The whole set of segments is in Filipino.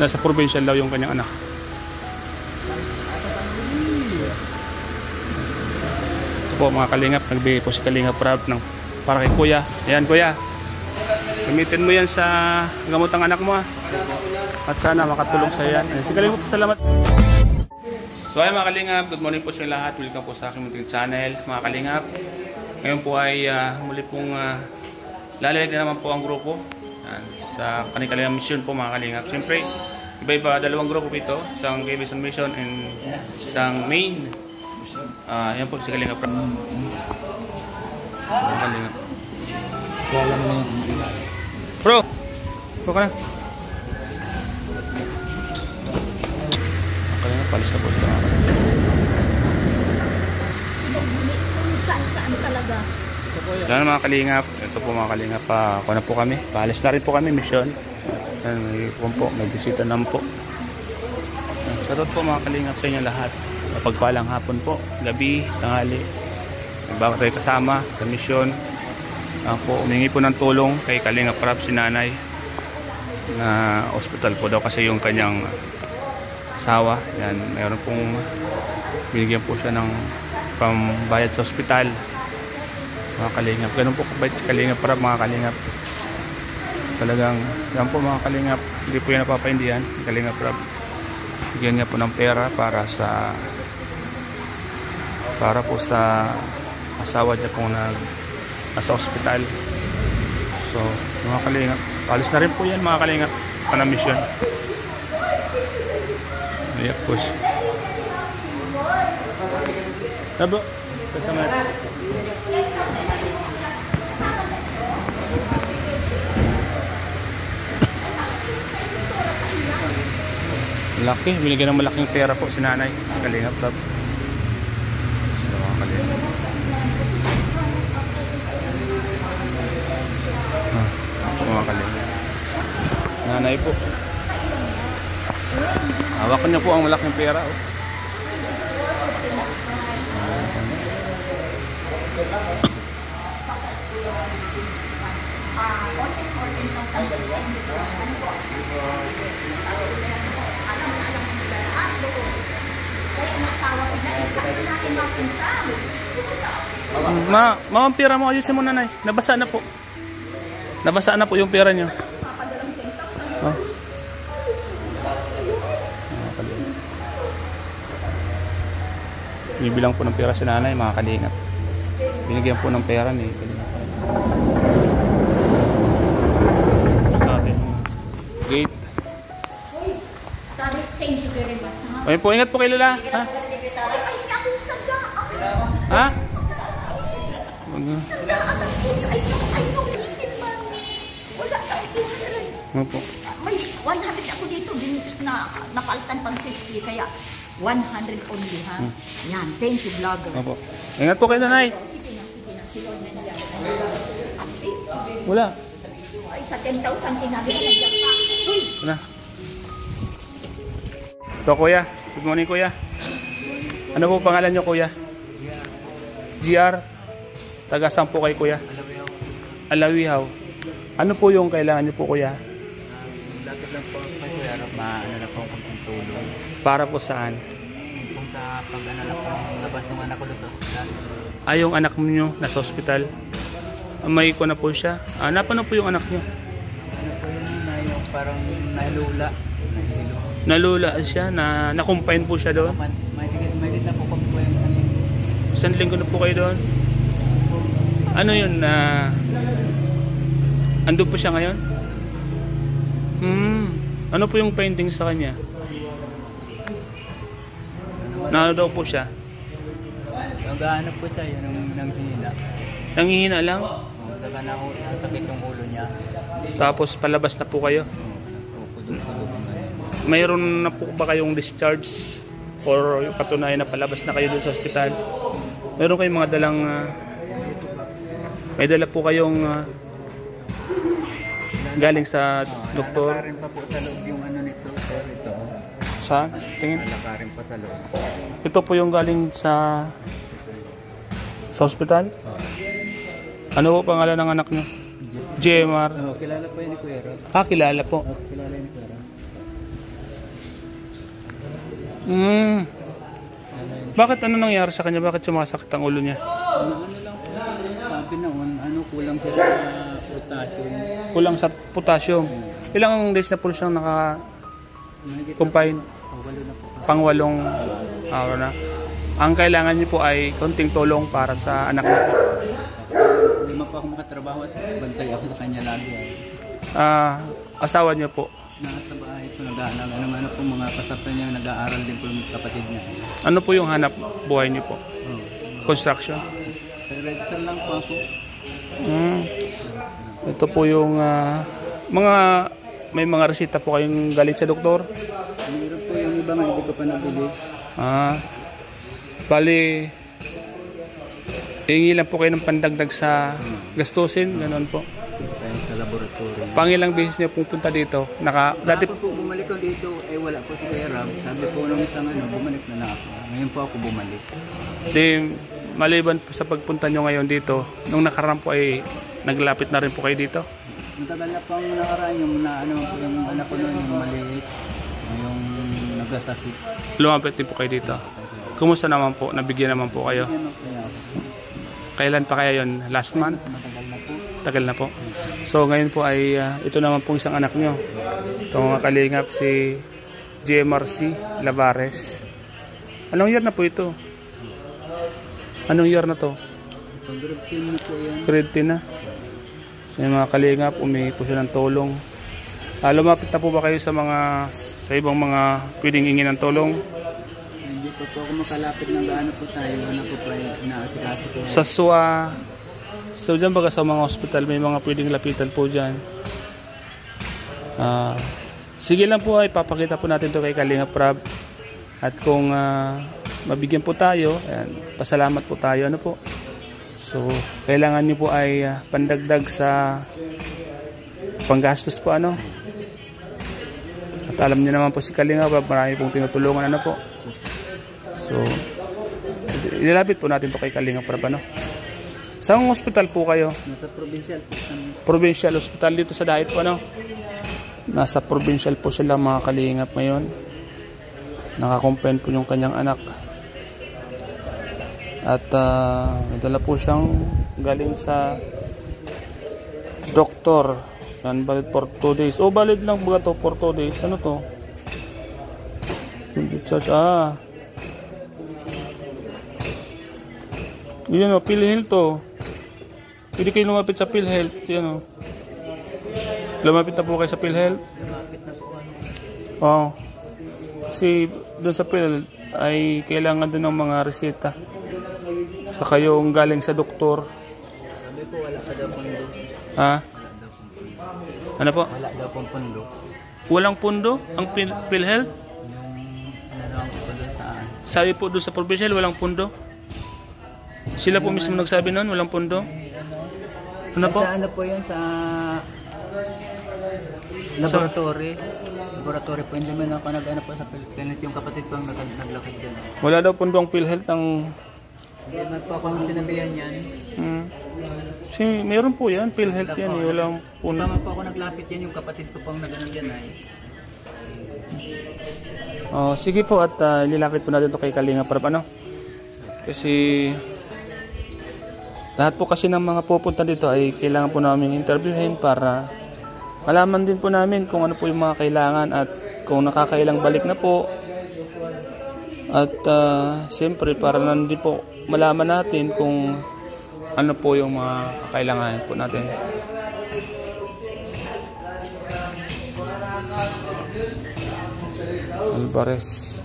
Nasa provincial daw yung kanyang anak. Ito po mga kalingap, nagbigay po si Kalingap Rab ng para kay kuya. Ayan kuya, gamitin mo yan sa gamot ng anak mo ha. At sana makatulong sa yan. Si Kalingap, salamat. So ay mga kalingap, good morning po sa lahat. Welcome po sa aking munting channel mga kalingap. Ngayon po ay muli pong lalayag na naman po ang grupo sa kanilang mission po mga kalingap. Siyempre, iba-iba, dalawang grupo po ito. Isang Quezon Mission and isang main. Yan po si Kalingap. Kalingap. Wala mo na yun. Bro! Bro ka na. Kalingap, palis na po ito. Saan talaga? Yan mga kalingap. Ito po mga kalingap. Ako na po kami. Paalis na rin po kami. Mission. Yan, may bisita naman po. Shoutout po mga kalingap sa inyo lahat. Mapagpalang hapon po. Gabi, tanghali. Bakit tayo kasama sa mission. Po, umingi po ng tulong kay Kalingap Rab si nanay na hospital po daw kasi yung kanyang asawa. Yan, mayroon pong binigyan po siya ng pambayad sa hospital. Mga kalingap, ganun po kabait si Kalingap Rab mga kalingap. Talagang yan po mga kalingap, hindi po yan napapaindihan Kalingap Rab. Bigyan niya po ng pera para po sa asawa niya pong nasa hospital. So mga kalingap, alis na rin po yan mga kalingap na mission. Ayan po siya. Tabo, kasama natin. Laki, binigyan ng malaking pera po si nanay Kalingap Rab. Sino mga kalingap? Mga kalingap. Nanay po. Hawakan niya po ang malaking pera. Oh. Ma'am, pera mo ayusin mo nanay. Nabasa na po. Nabasa na po yung pera niyo. Oh. Bibilang po ng pera si nanay mga kalingap. Binigyan po ng pera ni Kalingap. Gate. Thank you very much. Ayun po, ingat po kayo Lola. Ha? Ha? Ano po? May 100 ako dito. Napalitan pang 50. Kaya 100 only ha. Yan. Thank you vlogger. Ano po? Ingat po kayo nanay. Sige na. Si Lord na niya. Wala. Ay, sa 10,000 sinabi ko nandiyan pa. Uy! Wala. Ito kuya. Good morning kuya. Ano po pangalan nyo kuya? GR. Taga saan po kay kuya? Alawihaw. Ano po yung kailangan nyo po kuya? Lapit lang po kay Kuya Rob, maano na po ang tulong. Para po saan? Kung sa pag-ano na po, labas ng anak ko sa ospital. Yung anak nyo nasa hospital. May ko na po siya. Napano po yung anak nyo? Ano po yun na yung parang nalula. Nahilo. Nalula siya, na-confine po siya doon. May sigit na po kami po yung isang linggo. Isang linggo na po kayo doon. Ano yun? Andun po siya ngayon? Ano po yung findings sa kanya? Ano daw po siya? Nag-ano po siya, yun ang nanghihina. Nanghihina lang? Saka nasakit yung ulo niya. Tapos palabas na po kayo? Pudong-pudong ang ano. Mayroon na po ba kayong discharge? Or yung katunayan na palabas na kayo doon sa ospital? Meron kayong mga dalang... may dala po kayong... galing sa doktor? Nalakarin pa po sa loob yung ano nito. Ito. Sa? Tingin? Nalakarin pa sa loob. Ito po yung galing sa hospital? Ano po pangalan ng anak niyo? JMR. Kilala po yun ni Kuya Rob. Kilala po. Kilala ni Kuya Rob. Mm. Bakit ano nangyari sa kanya? Bakit sumasakit ang ulo niya? Ano lang po, sabi naman, kulang siya sa potassium. Kulang sa potassium. Ilang days na po siyang naka-confine? Walo na po. Pang-8 araw na. Ang kailangan niyo po ay konting tulong para sa anak niyo po. Hindi man po ako makatrabaho at bantay ako sa kanya lagi. Asawa niyo po. Nasa bahay po, nag-aaral. Ano po mga kasapta niya, nag-aaral din po yung kapatid niya. Ano po yung hanap buhay niyo po? Oh. Construction? Register lang po ako. Ito po yung may mga resita po kayong galing sa doktor? Meron po yung iba nga hindi ko pa nabili. Bali, hingi lang po kayo ng pandagdag sa gastusin, ganoon po. Kaya sa laboratory. Pangilang beses niyo pupunta dito? Dati Po bumalik ko dito, wala po si Kuya Ram. Sabi po nung isang bumalik na ako. Ngayon po ako bumalik. di, maliban po sa pagpunta nyo ngayon dito, nung nakaraan po ay naglapit na rin po kayo dito? Matagal na pang nakaraan yung po yung anak ko noon, yung maliit, yung nagkasakit. Lumapit din po kayo dito. Kumusta naman po? Nabigyan naman po kayo? Yan po yan. Kailan pa kaya yon? Last month? Matagal na po. Tagal na po. So ngayon po ay ito naman po isang anak nyo. Itong kalingap si JMRC Lavares. Anong year na po ito? Anong year na to? Grade 10 na po yan. Grade 10 na. So yung mga kalingap, umihi po siya ng tulong. Lumapit na po ba kayo sa ibang mga pwedeng ingin ng tulong? Hindi po ako makalapit ng gaano po tayo. Ano po pa inaasikaso ko. Sa SWA, so dyan baga sa mga hospital, may mga pwedeng lapitan po dyan. Sige lang po, ipapakita po natin ito kay Kalingap Rab. At kung mabigyan po tayo, ayan, pasalamat po tayo. Ano po? So, kailangan niyo po ay pandagdag sa panggastos po. Ano? At alam niyo naman po si Kalingap Rab, marami pong tinutulungan. Ano po? So, ilalapit po natin ito kay Kalingap Rab. Ano? Saan hospital po kayo? Nasa provincial po. Provincial hospital dito sa Dait po, ano? Nasa provincial po sila mga kalingap ngayon. Nakakomplain po yung kanyang anak. At may dala po siyang galing sa doktor. Yan, valid for 2 days. Oh, valid lang ba ito for 2 days? Ano to? Discharge. Yun o, PhilHealth to. Pwede kayo lumapit sa PhilHealth. Yan o. Lumapit na po kayo sa PhilHealth. Oo. Kasi doon sa PhilHealth ay kailangan din ng mga reseta. Sa kayong galing sa doktor. Sabi po wala ka daw pondo. Ha? Ano po? Wala daw pong pondo. Walang pundo ang PhilHealth? Yung po doon saan. Sabi po doon sa provincial, walang pundo. Sila po mismo nagsabi noon, walang pundo. Ano po? Sa ano po yun? Sa laboratory. Laboratory po. Hindi man ako nag-ano po sa PhilHealth. Yung kapatid ko ang naglakad dyan. Wala daw pundo ang PhilHealth ng... Hindi man po ako sinabihan yan. Kasi meron po yan, PhilHealth yan. Walang pundo. Tama po ako naglapit yan. Yung kapatid ko pang nag-ano yan ay. Sige po at nilapit po natin ito kay Kalingap Rab. Ano? Kasi... lahat po kasi ng mga pupunta dito ay kailangan po namin interviewin para malaman din po namin kung ano po yung mga kailangan at kung nakakailang balik na po. At siyempre para nandun po malaman natin kung ano po yung mga kakailangan po natin. Alvarez.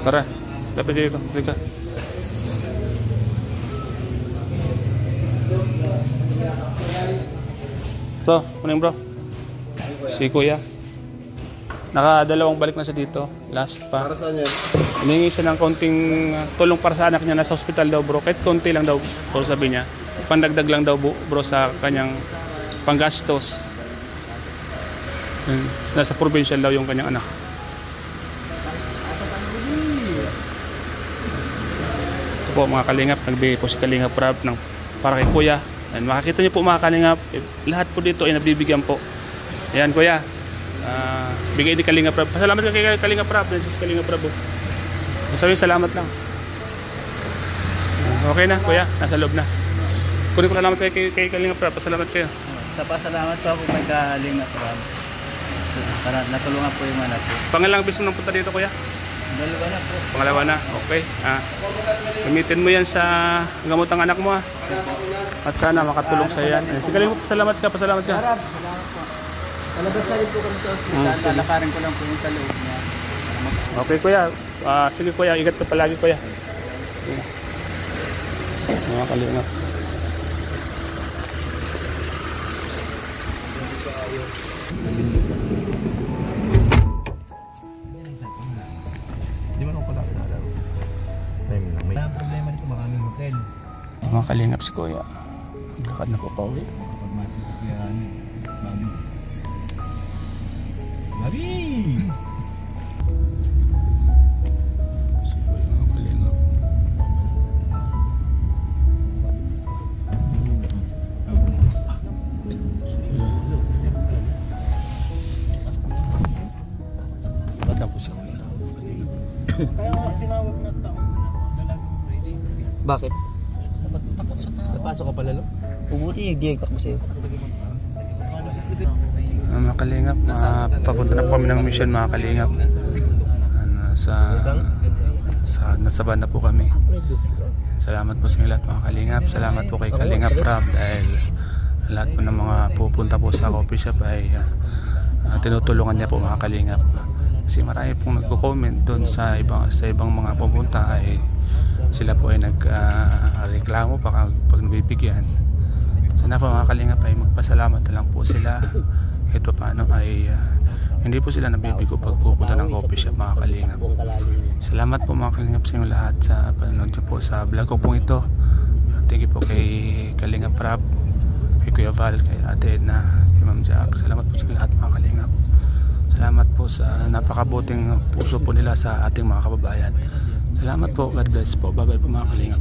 Tara, dapat dito. Rika. So, kuning bro. Si Kuya. Nakadalawang balik na siya dito. Last pa. Para saan yan? Humingi siya ng konting tulong para sa anak niya. Nasa hospital daw bro. Kahit konti lang daw bro sabi niya. Pandagdag lang daw bro sa kanyang panggastos. Nasa provincial daw yung kanyang anak. Ito po mga kalingap. Nagbigay po si Kalingap Rab ng para kay Kuya. And makikita niyo po mga kalingap, lahat po dito ay nabibigyan po. Ayan Kuya. bigay ni Kalinga Prab. Pasalamat ka kay Kalinga Prab. Kalinga Prab. Sabihin salamat lang. Okay na, kuya. Nasa loob na. Kunin ko salamat kay Kalinga Prab. Pasalamat kayo. Sa pasalamat po ako kay Kalinga Prab. Para natulungan po yung anak ko. Pangalang bis mo nang punta dito, kuya? Dalawa na po. Pangalawa na, okay. Gamitin mo yan sa gamot ng anak mo. At sana makatulong sa yan. Si Kalinga, pasalamat ka. Salamat po. Palabas na rin po kami sa hospital. Lalakarin ko lang po yung sa loob niya. Okay, kuya. Sige, kuya. Ingat ka palagi, kuya. Mga Kalinga. Problema dito, maraming hotel. Mga Kalingap si kuya. Lakad na po pauwi. Pag mati sa kuyahan, Babi. Babi! Si kuya mga Kalingap. Lakad na po si kuya. Kaya nga tinawag na taong dalagang racing. Bakit? Takot sa tao. Napasok ka pala, no? Pubuti yung giyag takbo sa'yo. Mga Kalingap, papunta na po kami ng mission mga Kalingap. Nasa banda po kami. Salamat po sa inyo lahat mga Kalingap. Salamat po kay Kalinga Prab dahil lahat po ng mga pupunta po sa coffee shop ay tinutulungan niya po mga Kalingap. Kasi marami pong nagko-comment doon sa ibang mga pupunta ay sila po ay nagreklamo pag nabibigyan. Sana po mga Kalingap ay magpasalamat na lang po sila. Kahit pa paano ay hindi po sila nabibigo pag pupunta ng coffee shop mga Kalingap. Salamat po mga Kalingap sa inyo lahat sa panonood niyo po sa vlog ko pong ito. Thank you po kay Kalinga Prab, kay Kuya Val, kay Ate Edna, kay Ma'am Jack. Salamat po sa inyo lahat mga Kalingap. Salamat po sa napakabuting puso po nila sa ating mga kababayan. Salamat po. God bless po. Bye bye po mga Kalingap.